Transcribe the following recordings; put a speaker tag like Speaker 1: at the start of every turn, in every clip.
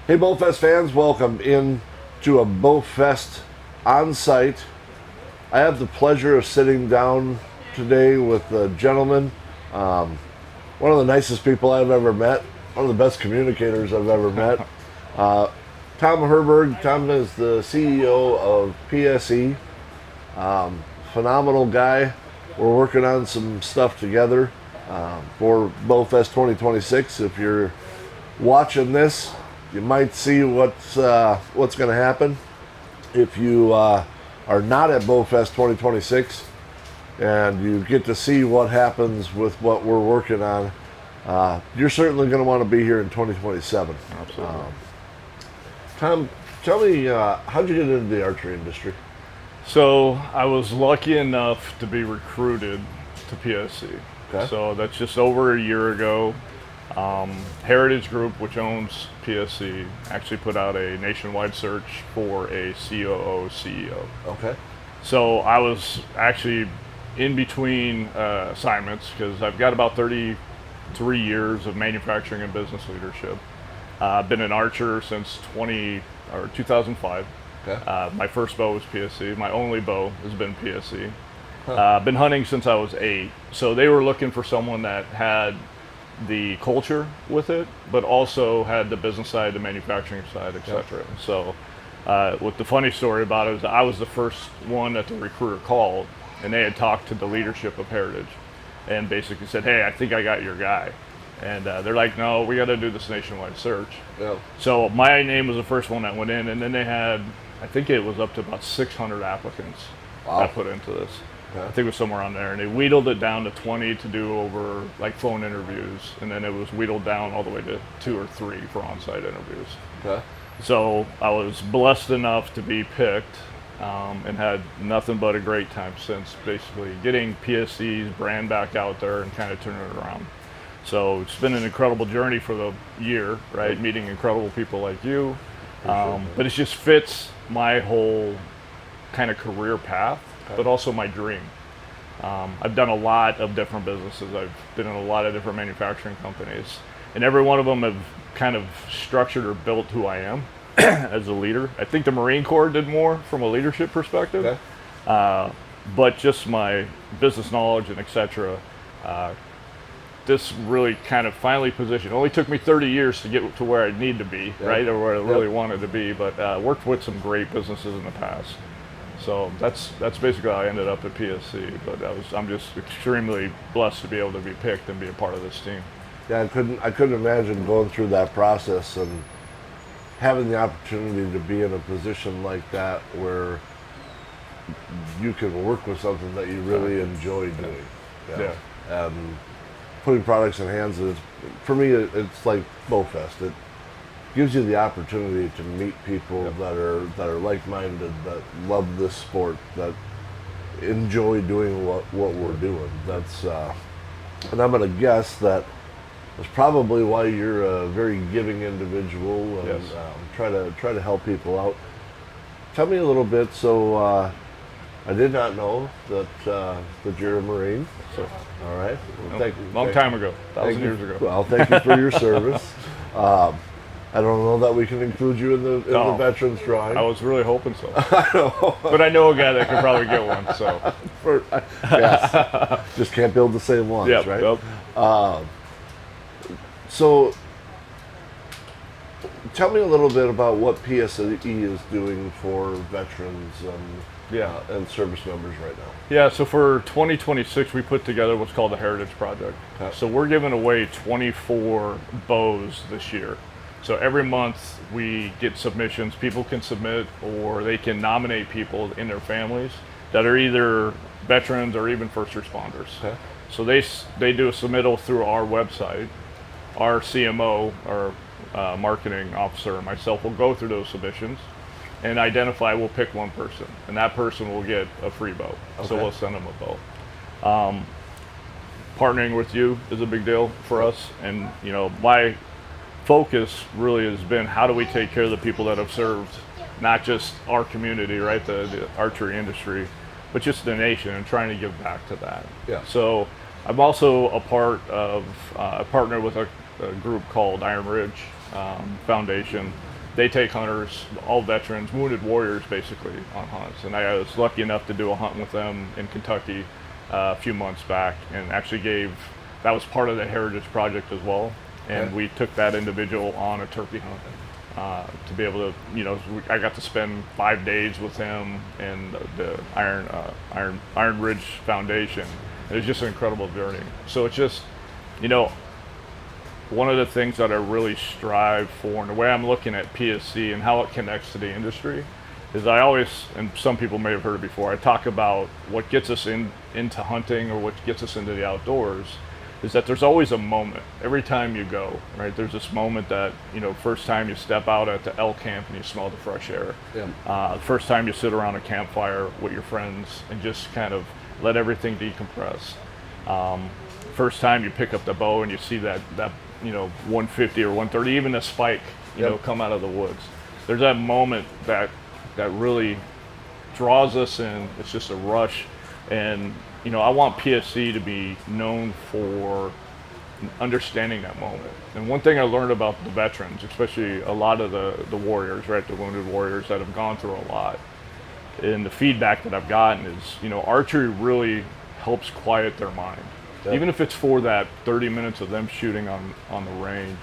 Speaker 1: Hey BowFest fans, welcome in to a BowFest On-Site. I have the pleasure of sitting down today with a gentleman, one of the nicest people I've ever met, one of the best communicators I've ever met. Tom Herberg. Tom is the CEO of PSE. Phenomenal guy. We're working on some stuff together for BowFest 2026. If you're watching this, you might see what's going to happen. If you are not at BowFest 2026 and you get to see what happens with what we're working on, you're certainly going to want to be here in 2027.
Speaker 2: Absolutely.
Speaker 1: Tom, tell me, how'd you get into the archery industry?
Speaker 2: So I was lucky enough to be recruited to PSE.
Speaker 1: Okay.
Speaker 2: So that's just over a year ago. Heritage Group, which owns PSE, actually put out a nationwide search for a COO, CEO.
Speaker 1: Okay.
Speaker 2: So I was actually in between assignments because I've got about 33 years of manufacturing and business leadership. I've been an archer since 2005.
Speaker 1: Okay.
Speaker 2: My first bow was PSE. My only bow has been PSE. I've been hunting since I was 8. So they were looking for someone that had the culture with it, but also had the business side, the manufacturing side, etc.
Speaker 1: Yep.
Speaker 2: So what the funny story about it is I was the first one that the recruiter called, and they had talked to the leadership of Heritage and basically said, hey, I think I got your guy. And they're like, no, we got to do this nationwide search.
Speaker 1: Yeah.
Speaker 2: So my name was the first one that went in, and then they had, I think it was up to about 600 applicants that put into this.
Speaker 1: Okay.
Speaker 2: I think it was somewhere on there, and they wheedled it down to 20 to do over like phone interviews, and then it was wheedled down all the way to 2 or 3 for on-site interviews.
Speaker 1: Okay.
Speaker 2: So I was blessed enough to be picked, and had nothing but a great time since, basically getting PSE's brand back out there and kind of turning it around. So it's been an incredible journey for the year, right? Meeting incredible people like you, but it just fits my whole kind of career path, but also my dream. I've done a lot of different businesses. I've been in a lot of different manufacturing companies, and every one of them have kind of structured or built who I am as a leader. I think the Marine Corps did more from a leadership perspective, but just my business knowledge and etc. This really kind of finally positioned. It only took me 30 years to get to where I need to be, right, or where I really wanted to be, but worked with some great businesses in the past. So that's basically how I ended up at PSE. But I'm just extremely blessed to be able to be picked and be a part of this team.
Speaker 1: Yeah, I couldn't imagine going through that process and having the opportunity to be in a position like that where you can work with something that you really enjoy doing.
Speaker 2: Yeah.
Speaker 1: And putting products in hands is, for me, it's like BowFest. It gives you the opportunity to meet people that are like-minded, that love this sport, that enjoy doing what we're doing. That's and I'm going to guess that that's probably why you're a very giving individual and try to help people out. Tell me a little bit. So I did not know that you're a Marine. So all right, well,
Speaker 2: long time ago, 1,000 years ago.
Speaker 1: Well, thank you for your service. I don't know that we can include you in the veterans drawing.
Speaker 2: I was really hoping so. But I know a guy that could probably get one. So
Speaker 1: yes, just can't build the same ones, right?
Speaker 2: Yep.
Speaker 1: So tell me a little bit about what PSE is doing for veterans and service members right now.
Speaker 2: Yeah, so for 2026, we put together what's called the Heritage Project.
Speaker 1: Okay.
Speaker 2: So we're giving away 24 bows this year. So every month we get submissions. People can submit, or they can nominate people in their families that are either veterans or even first responders.
Speaker 1: Okay.
Speaker 2: So they do a submittal through our website. Our CMO, our marketing officer, and myself will go through those submissions and identify. We'll pick one person, and that person will get a free bow.
Speaker 1: Okay.
Speaker 2: So we'll send them a bow. Partnering with you is a big deal for us, and my focus really has been how do we take care of the people that have served not just our community, right, the archery industry, but just the nation, and trying to give back to that.
Speaker 1: Yeah.
Speaker 2: So I'm also a part of a partner with a group called Iron Ridge Foundation. they take hunters, all veterans, wounded warriors basically, on hunts. And I was lucky enough to do a hunt with them in Kentucky a few months back, and actually that was part of the Heritage Project as well. And we took that individual on a turkey hunt to be able to, I got to spend 5 days with him in the Iron Ridge Foundation. It was just an incredible journey. So it's just, one of the things that I really strive for, and the way I'm looking at PSE and how it connects to the industry, is I always, and some people may have heard it before, I talk about what gets us into hunting or what gets us into the outdoors, is that there's always a moment every time you go, right? There's this moment that, first time you step out at the elk camp and you smell the fresh air. Yeah. First time you sit around a campfire with your friends and just kind of let everything decompress. First time you pick up the bow and you see that 150 or 130, even a spike, come out of the woods. There's that moment that really draws us in. It's just a rush. And, I want PSE to be known for understanding that moment. And one thing I learned about the veterans, especially a lot of the warriors, right, the wounded warriors that have gone through a lot, and the feedback that I've gotten is, archery really helps quiet their mind. Yep. Even if it's for that 30 minutes of them shooting on the range,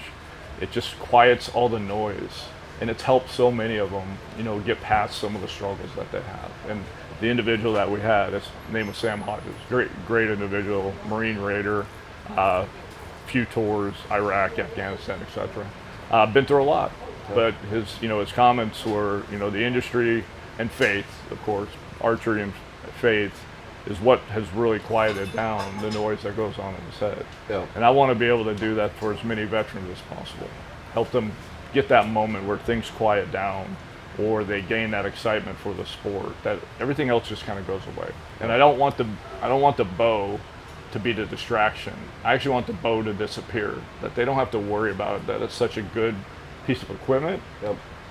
Speaker 2: it just quiets all the noise. And it's helped so many of them, get past some of the struggles that they have. And the individual that we had, his name was Sam Hodges, great individual, Marine Raider, few tours, Iraq, Afghanistan, etc. Been through a lot, but his comments were, the industry and faith, of course, archery and faith is what has really quieted down the noise that goes on in his head. Yeah. And I want to be able to do that for as many veterans as possible. Help them get that moment where things quiet down, or they gain that excitement for the sport, that everything else just kind of goes away. And I don't want the bow to be the distraction. I actually want the bow to disappear, that they don't have to worry about it, that it's such a good piece of equipment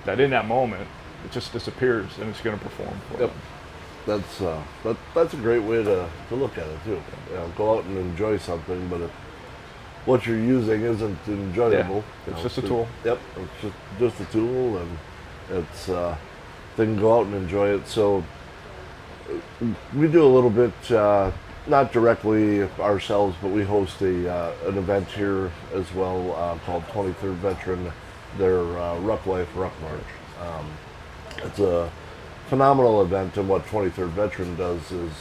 Speaker 2: that in that moment it just disappears and it's going to perform for them.
Speaker 1: That's a great way to look at it too. Go out and enjoy something, but if what you're using isn't enjoyable,
Speaker 2: it's just a tool.
Speaker 1: Yep, it's just a tool, and it's they can go out and enjoy it. So we do a little bit, not directly ourselves, but we host an event here as well called 23rd Veteran, their Ruck March. It's a phenomenal event, and what 23rd Veteran does is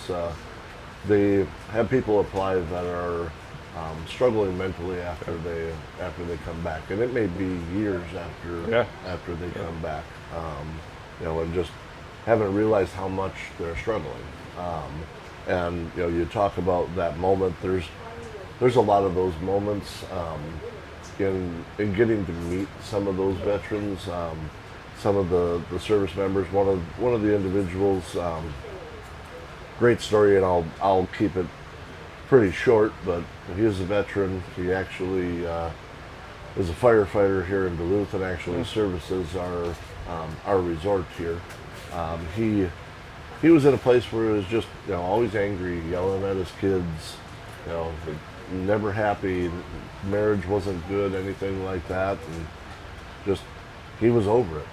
Speaker 1: they have people apply that are struggling mentally after they come back, and it may be years after they come back, and just haven't realized how much they're struggling. And you talk about that moment. There's a lot of those moments in getting to meet some of those veterans, some of the service members. One of the individuals, great story, and I'll keep it pretty short, but he is a veteran. He actually is a firefighter here in Duluth and actually services our resort here. He was in a place where he was just always angry, yelling at his kids, never happy. Marriage wasn't good, anything like that, and just he was over it.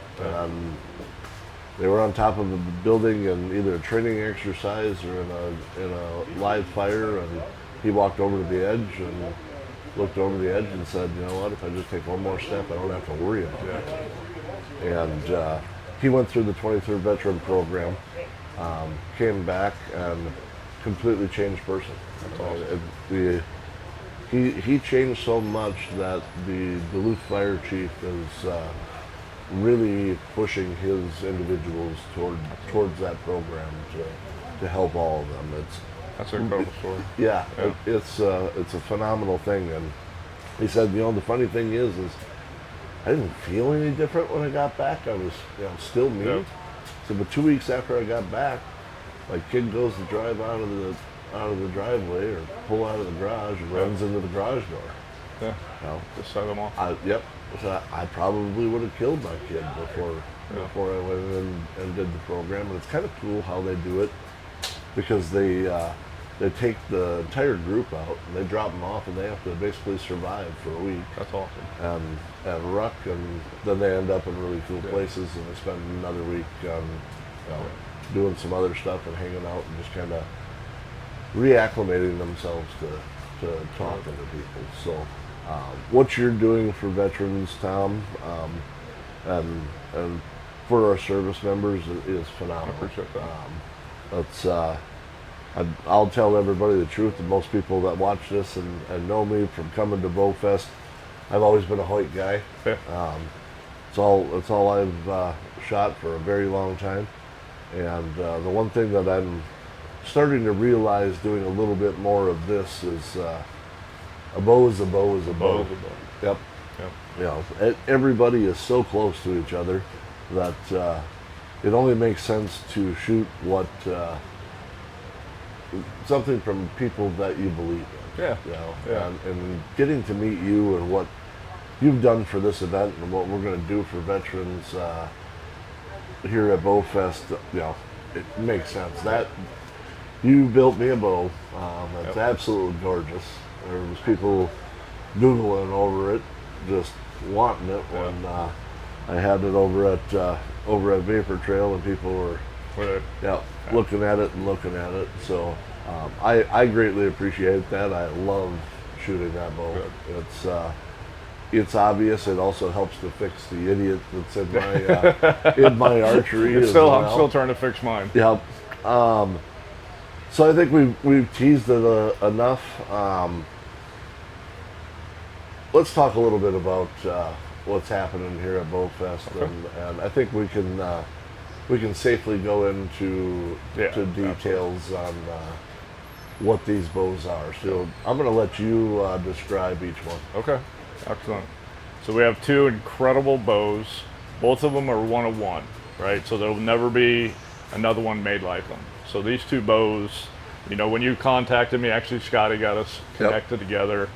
Speaker 1: They were on top of a building in either a training exercise or in a live fire, and he walked over to the edge and looked over the edge and said, "You know what? If I just take one more step, I don't have to worry about it." And he went through the 23rd Veteran Program, came back, and completely changed person. He changed so much that the Duluth Fire Chief is really pushing his individuals towards that program to help all of them.
Speaker 2: That's an incredible story.
Speaker 1: Yeah. It's a phenomenal thing. And he said, the funny thing is I didn't feel any different when I got back. I was still me. Yep. So, but 2 weeks after I got back, my kid goes to drive out of the driveway or pull out of the garage and runs into the garage door.
Speaker 2: Yeah. Just set them off.
Speaker 1: Yep. So I probably would have killed my kid before I went in and did the program. And it's kind of cool how they do it, because they they take the entire group out and they drop them off, and they have to basically survive for a week
Speaker 2: That's awesome.
Speaker 1: and ruck, and then they end up in really cool places, and they spend another week doing some other stuff and hanging out and just kind of reacclimating themselves to talking to people. So what you're doing for veterans, Tom, and for our service members is phenomenal.
Speaker 2: I appreciate that.
Speaker 1: I'll tell everybody the truth, and most people that watch this and know me from coming to BowFest, I've always been a Hoyt guy.
Speaker 2: Yeah.
Speaker 1: It's all I've shot for a very long time, and the one thing that I'm starting to realize doing a little bit more of this is a bow is a bow is a bow.
Speaker 2: Bow is a bow.
Speaker 1: Yep.
Speaker 2: Yep.
Speaker 1: You know, everybody is so close to each other that it only makes sense to shoot something from people that you believe in.
Speaker 2: Yeah.
Speaker 1: You know,
Speaker 2: Yeah.
Speaker 1: and getting to meet you and what you've done for this event and what we're going to do for veterans here at BowFest, you know, it makes sense. That you built me a bow. It's absolutely gorgeous. There was people Googling over it, just wanting it when I had it over at Vapor Trail, and people were looking at it. So I greatly appreciate that. I love shooting that bow.
Speaker 2: Good.
Speaker 1: It's obvious. It also helps to fix the idiot that's in my archery.
Speaker 2: I'm
Speaker 1: as
Speaker 2: still
Speaker 1: well.
Speaker 2: trying to fix mine.
Speaker 1: Yep. So I think we've teased it enough. Let's talk a little bit about what's happening here at BowFest,
Speaker 2: Okay.
Speaker 1: and I think we can safely go into to details on what these bows are. So I'm going to let you describe each one.
Speaker 2: Okay, excellent. So we have two incredible bows. Both of them are 1 of 1, right? So there'll never be another one made like them. So these two bows, you know, when you contacted me, actually Scotty got us connected together.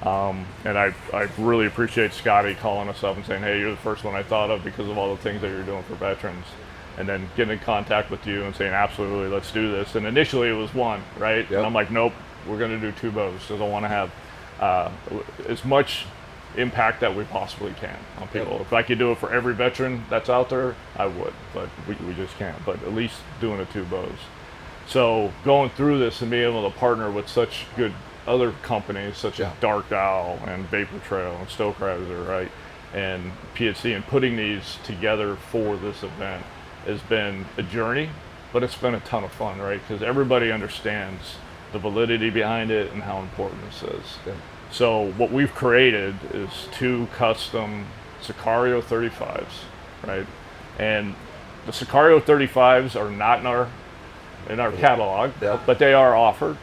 Speaker 2: And I really appreciate Scotty calling us up and saying, hey, you're the first one I thought of because of all the things that you're doing for veterans. And then getting in contact with you and saying, absolutely, let's do this. And initially it was one, right?
Speaker 1: Yep.
Speaker 2: And I'm like, nope, we're going to do two bows because I want to have as much impact that we possibly can on people.
Speaker 1: Yep.
Speaker 2: If I could do it for every veteran that's out there, I would, but we just can't. But at least doing the two bows. So going through this and being able to partner with such good other companies such as Dark Owl and Vapor Trail and Stoke Riser, right, and PSE, and putting these together for this event has been a journey, but it's been a ton of fun, right? Because everybody understands the validity behind it and how important this is.
Speaker 1: Yeah.
Speaker 2: So what we've created is two custom Sicario 35s, right? And the Sicario 35s are not in our catalog, but they are offered.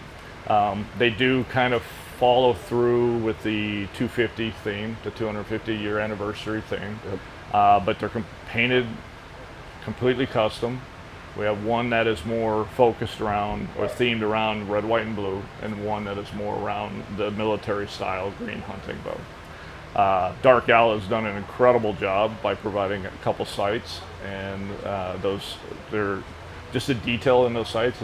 Speaker 2: They do kind of follow through with the 250 theme, the 250 year anniversary theme, but they're painted completely custom. We have one that is more focused around or themed around red, white, and blue, and one that is more around the military style green hunting bow. Dark Owl has done an incredible job by providing a couple sights, and they're just the detail in those sights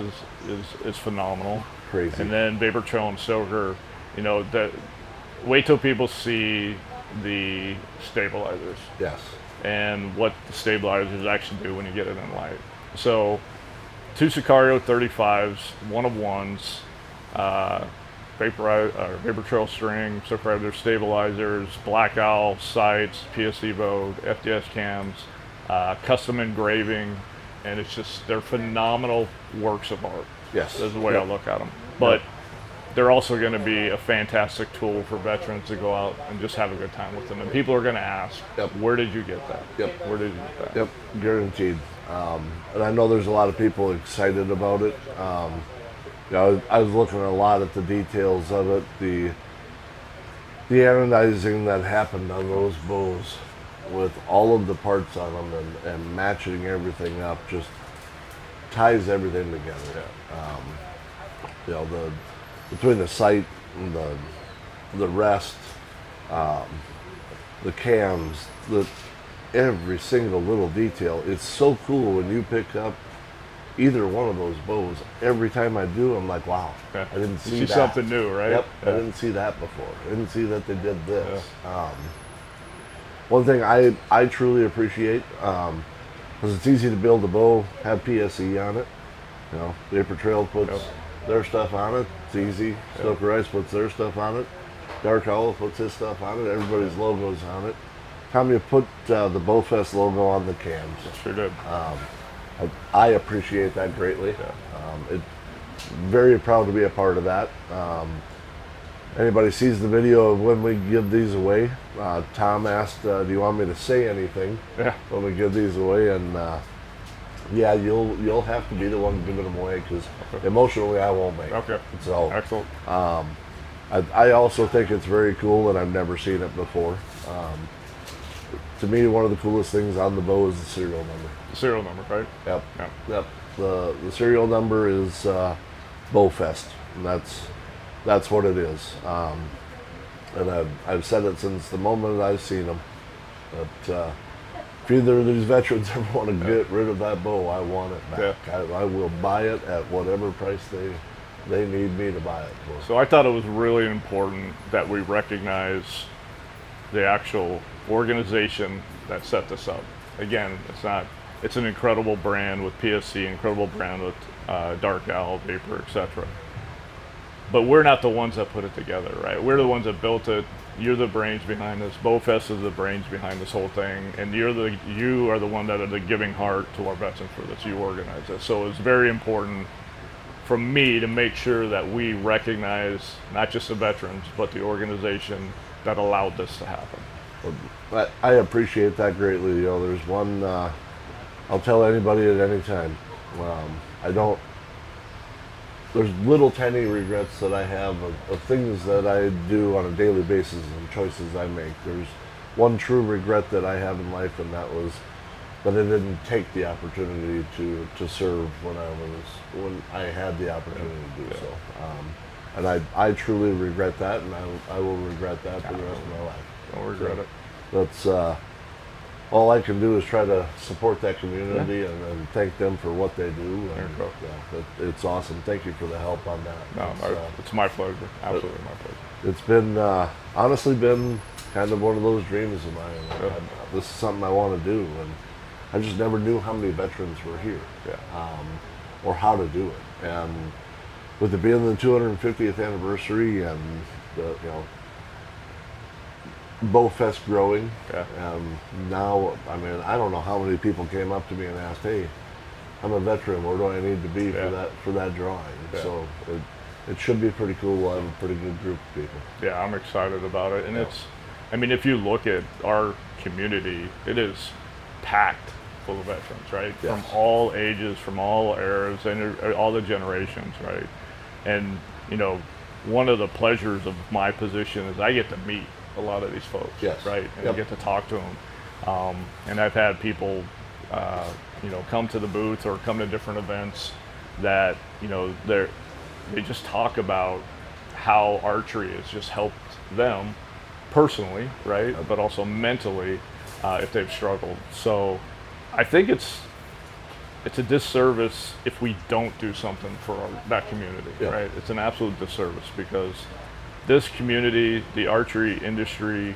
Speaker 2: is phenomenal.
Speaker 1: Crazy.
Speaker 2: And then Vapor Trail and Stoker, you know, wait till people see the stabilizers.
Speaker 1: Yes.
Speaker 2: And what the stabilizers actually do when you get it in light. So, two Sicario 35s, 1 of 1s, Vapor Trail string, Stoke Rider stabilizers, Black Owl sights, PSE bow, FDS cams, custom engraving, and they're phenomenal works of art.
Speaker 1: Yes.
Speaker 2: That's the way I look at them. But they're also going to be a fantastic tool for veterans to go out and just have a good time with them. And people are going to ask, where did you get that? Where did you get that?
Speaker 1: Yep, guaranteed. And I know there's a lot of people excited about it. You know, I was looking a lot at the details of it, the anodizing that happened on those bows with all of the parts on them and matching everything up just ties everything together. You know, between the sight and the rest, the cams, every single little detail. It's so cool when you pick up either one of those bows, every time I do, I'm like, wow,
Speaker 2: Yeah.
Speaker 1: I didn't
Speaker 2: You
Speaker 1: see
Speaker 2: see
Speaker 1: that.
Speaker 2: something new, right?
Speaker 1: Yep,
Speaker 2: Yeah.
Speaker 1: I didn't see that before. I didn't see that they did this. One thing I truly appreciate, because it's easy to build a bow, have PSE on it. You know, Vapor Trail puts
Speaker 2: Yep.
Speaker 1: their stuff on it. It's easy. Stoker Ice puts their stuff on it. Dark Owl puts his stuff on it. Everybody's logo's on it. Tom, you put the BowFest logo on the cams.
Speaker 2: Sure did.
Speaker 1: I appreciate that greatly. Very proud to be a part of that. Anybody sees the video of when we give these away, Tom asked, do you want me to say anything
Speaker 2: Yeah.
Speaker 1: when we give these away? And yeah, you'll have to be the one giving them away, because emotionally I won't make
Speaker 2: Okay.
Speaker 1: it. So
Speaker 2: Excellent.
Speaker 1: I also think it's very cool, and I've never seen it before. To me, one of the coolest things on the bow is the serial number.
Speaker 2: The serial number, right?
Speaker 1: Yep.
Speaker 2: Yeah.
Speaker 1: Yep. The serial number is BowFest, and that's what it is. And I've said it since the moment I've seen them. But if either of these veterans ever want to get rid of that bow, I want it back. I will buy it at whatever price they need me to buy it for.
Speaker 2: So I thought it was really important that we recognize the actual organization that set this up. Again, it's an incredible brand with PSE, incredible brand with Dark Owl, Vapor, etc. But we're not the ones that put it together, right? We're the ones that built it. You're the brains behind this. BowFest is the brains behind this whole thing, and you are the one that are the giving heart to our veterans for this. You organize this, so it's very important for me to make sure that we recognize not just the veterans, but the organization that allowed this to happen.
Speaker 1: I appreciate that greatly. You know, there's one I'll tell anybody at any time. There's little tiny regrets that I have of things that I do on a daily basis and choices I make. There's one true regret that I have in life, and that was that I didn't take the opportunity to serve when I had the opportunity to do so. And I truly regret that, and I will regret that for the rest of my life.
Speaker 2: Don't regret it.
Speaker 1: That's all I can do is try to support that community and thank them for what they do. And, it's awesome. Thank you for the help on that.
Speaker 2: No, it's my pleasure. Absolutely my pleasure.
Speaker 1: It's been honestly been kind of one of those dreams of mine. This is something I want to do, and I just never knew how many veterans were here, or how to do it. And with it being the 250th anniversary and BowFest growing, now, I mean, I don't know how many people came up to me and asked, "Hey, I'm a veteran. Where do I need to be for that drawing?" So it should be pretty cool. We'll have a pretty good group of people.
Speaker 2: Yeah, I'm excited about it, and if you look at our community, it is packed full of veterans, right?
Speaker 1: Yes.
Speaker 2: From all ages, from all eras, and all the generations, right? And one of the pleasures of my position is I get to meet a lot of these folks, right? And I get to talk to them. And I've had people, come to the booth or come to different events that, they just talk about how archery has just helped them personally, right? But also mentally, if they've struggled. So I think it's a disservice if we don't do something for that community, right? It's an absolute disservice, because this community, the archery industry,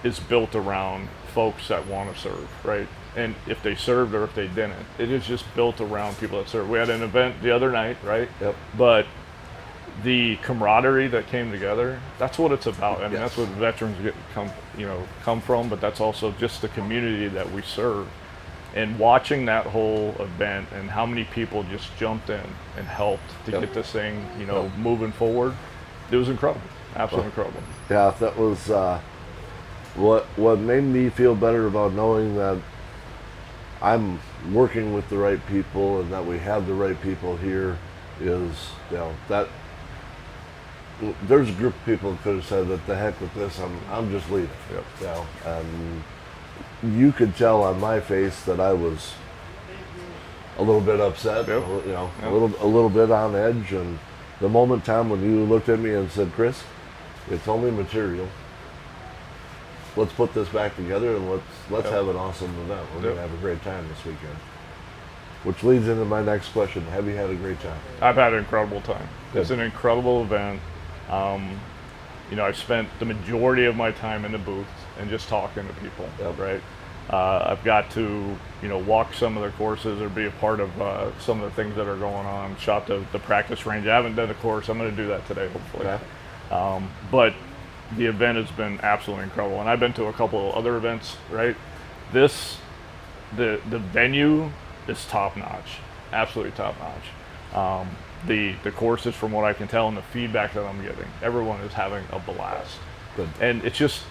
Speaker 2: is built around folks that want to serve, right? And if they served or if they didn't, it is just built around people that serve. We had an event the other night, right? But the camaraderie that came together, that's what it's about. I mean, that's what veterans come from, but that's also just the community that we serve. And watching that whole event and how many people just jumped in and helped to get this thing, moving forward, it was incredible. Absolutely incredible.
Speaker 1: Yeah, that was what made me feel better about knowing that I'm working with the right people and that we have the right people here is, that there's a group of people that could have said that the heck with this, I'm just leaving. And you could tell on my face that I was a little bit upset, a little bit on edge. And the moment, Tom, when you looked at me and said, "Chris, it's only material. Let's put this back together and let's have an awesome event. We're gonna have a great time this weekend." which leads into my next question. Have you had a great time?
Speaker 2: I've had an incredible time.
Speaker 1: Good.
Speaker 2: It's an incredible event. I've spent the majority of my time in the booth and just talking to people,
Speaker 1: Yep.
Speaker 2: right? I've got to, walk some of the courses or be a part of some of the things that are going on. Shot the practice range. I haven't done a course. I'm going to do that today, hopefully.
Speaker 1: Okay.
Speaker 2: But the event has been absolutely incredible, and I've been to a couple of other events. Right, the venue is top notch, absolutely top notch. The courses, from what I can tell, and the feedback that I'm getting, everyone is having a blast.
Speaker 1: Good.
Speaker 2: And it's just,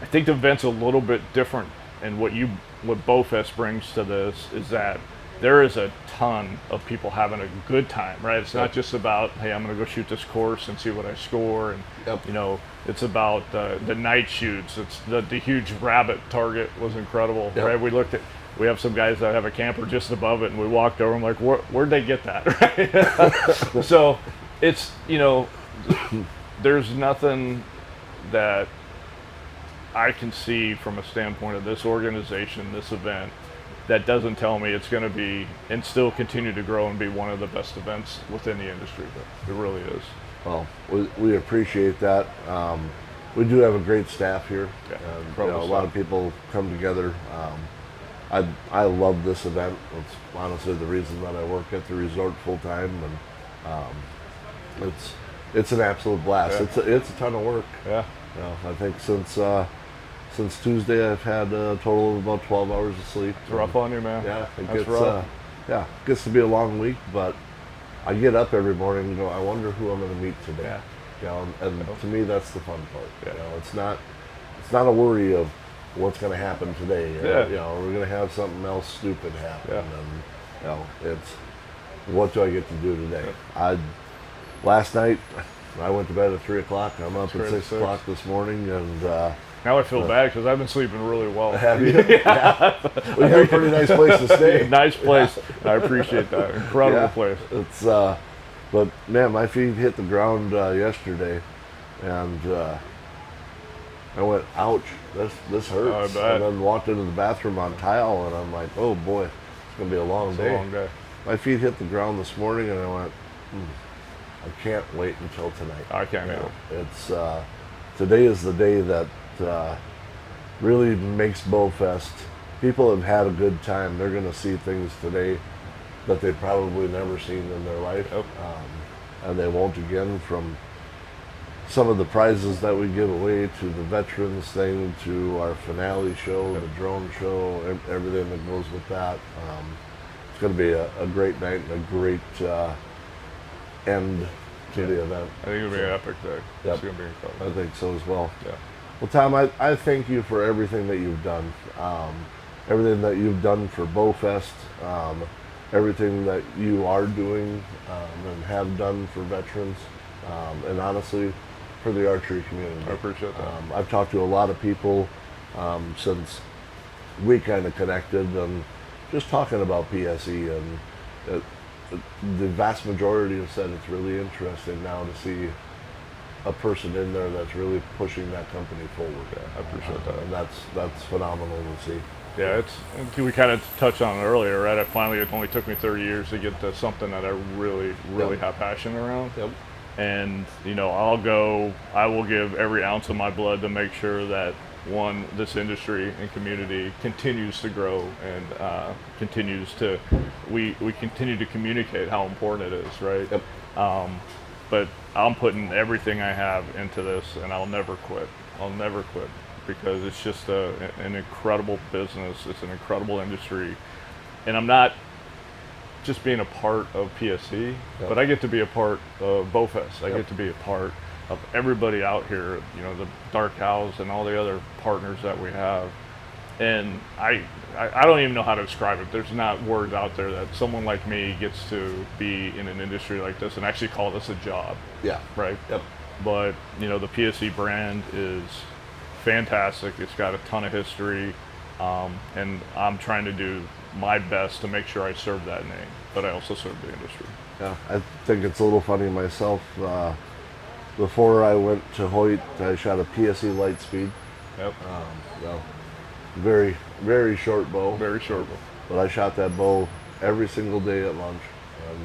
Speaker 2: I think the event's a little bit different, and what BowFest brings to this is that there is a ton of people having a good time, right? It's not just about, hey, I'm going to go shoot this course and see what I score, and
Speaker 1: Yep.
Speaker 2: it's about the night shoots. It's the HUGE rabbit target was incredible,
Speaker 1: Yep.
Speaker 2: right? We have some guys that have a camper just above it, and we walked over. I'm like, where'd they get that? Right? So it's, there's nothing that I can see from a standpoint of this organization, this event, that doesn't tell me it's going to be and still continue to grow and be one of the best events within the industry. It really is.
Speaker 1: Well, we appreciate that. We do have a great staff here.
Speaker 2: Yeah,
Speaker 1: And, a lot of people come together. I love this event. It's honestly the reason that I work at the resort full time, and it's an absolute blast.
Speaker 2: Yeah.
Speaker 1: It's a ton of work.
Speaker 2: Yeah.
Speaker 1: I think since Tuesday I've had a total of about 12 hours of sleep.
Speaker 2: It's rough on you, man.
Speaker 1: Yeah,
Speaker 2: That's rough.
Speaker 1: It gets to be a long week, but I get up every morning and go, I wonder who I'm going to meet today.
Speaker 2: Yeah.
Speaker 1: And to me, that's the fun part.
Speaker 2: Yeah.
Speaker 1: It's not a worry of what's going to happen today.
Speaker 2: Yeah.
Speaker 1: We're going to have something else stupid happen,
Speaker 2: Yeah.
Speaker 1: and it's what do I get to do today? Last night I went to bed at 3 o'clock. I'm up at 6 o'clock this morning, and
Speaker 2: now I feel bad because I've been sleeping really well.
Speaker 1: have you? Yeah. We have a pretty nice place to stay.
Speaker 2: Nice place. I appreciate that. Incredible place.
Speaker 1: It's but man, my feet hit the ground yesterday, and I went, ouch, this hurts.
Speaker 2: I bet.
Speaker 1: And then walked into the bathroom on tile, and I'm like, oh boy, it's gonna be a long day.
Speaker 2: It's a long day.
Speaker 1: My feet hit the ground this morning, and I went, I can't wait until tonight.
Speaker 2: I can't either.
Speaker 1: It's today is the day that really makes BowFest. People have had a good time. They're going to see things today that they've probably never seen in their life,
Speaker 2: Yep.
Speaker 1: and they won't again. From some of the prizes that we give away to the veterans thing to our finale show, the drone show, everything that goes with that. It's going to be a great night and a great end to the event.
Speaker 2: I think it'll be an epic day.
Speaker 1: Yep.
Speaker 2: It's going to be incredible.
Speaker 1: I think so as well.
Speaker 2: Yeah.
Speaker 1: Well, Tom, I thank you for everything that you've done. Everything that you've done for BowFest, everything that you are doing and have done for veterans, and honestly, for the archery community.
Speaker 2: I appreciate that.
Speaker 1: I've talked to a lot of people since we kind of connected, and just talking about PSE, and the vast majority have said it's really interesting now to see a person in there that's really pushing that company forward.
Speaker 2: Yeah, I appreciate that.
Speaker 1: And that's phenomenal to see.
Speaker 2: Yeah, we kind of touched on it earlier, right? It only took me 30 years to get to something that I really have passion around.
Speaker 1: Yep.
Speaker 2: And, I will give every ounce of my blood to make sure that, one, this industry and community continues to grow and we continue to communicate how important it is, right?
Speaker 1: Yep.
Speaker 2: But I'm putting everything I have into this, and I'll never quit. Because it's just an incredible business. It's an incredible industry, and I'm not just being a part of PSE, but I get to be a part of BowFest. I get to be a part of everybody out here, the Dark House and all the other partners that we have. And I don't even know how to describe it. There's not words out there that someone like me gets to be in an industry like this and actually call this a job.
Speaker 1: Yeah.
Speaker 2: Right?
Speaker 1: Yep.
Speaker 2: But, the PSE brand is fantastic. It's got a ton of history, and I'm trying to do my best to make sure I serve that name, but I also serve the industry.
Speaker 1: Yeah, I think it's a little funny myself. Before I went to Hoyt, I shot a PSE Lightspeed.
Speaker 2: Yep.
Speaker 1: Very, very short bow.
Speaker 2: Very short bow.
Speaker 1: But I shot that bow every single day at lunch. And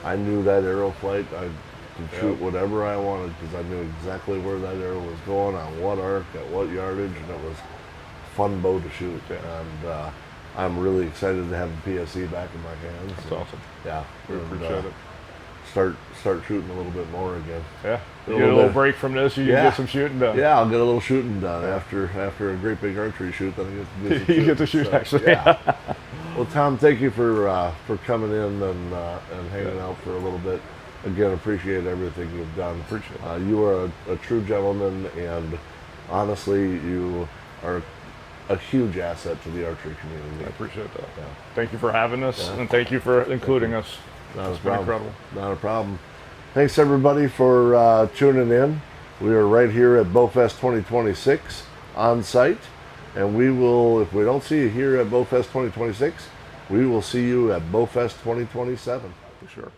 Speaker 1: I knew that arrow flight. I could shoot whatever I wanted because I knew exactly where that arrow was going, on what arc, at what yardage, and it was a fun bow to shoot. And I'm really excited to have the PSE back in my hands.
Speaker 2: That's awesome.
Speaker 1: Yeah,
Speaker 2: We appreciate it.
Speaker 1: Start shooting a little bit more again.
Speaker 2: Yeah, you get a little break from this, you can get some shooting done.
Speaker 1: Yeah, I'll get a little shooting done after a great big archery shoot. Then I get to do some
Speaker 2: You get to shoot,
Speaker 1: so,
Speaker 2: actually.
Speaker 1: Yeah. Well, Tom, thank you for coming in and hanging out for a little bit. Again, appreciate everything you've done.
Speaker 2: Appreciate it.
Speaker 1: You are a true gentleman, and honestly, you are a huge asset to the archery community.
Speaker 2: I appreciate that.
Speaker 1: Yeah.
Speaker 2: Thank you for having us, and thank you for including us.
Speaker 1: It's
Speaker 2: been incredible.
Speaker 1: Not a problem. Thanks everybody for tuning in. We are right here at BowFest 2026 on site, and we will, if we don't see you here at BowFest 2026, we will see you at BowFest 2027.
Speaker 2: For sure.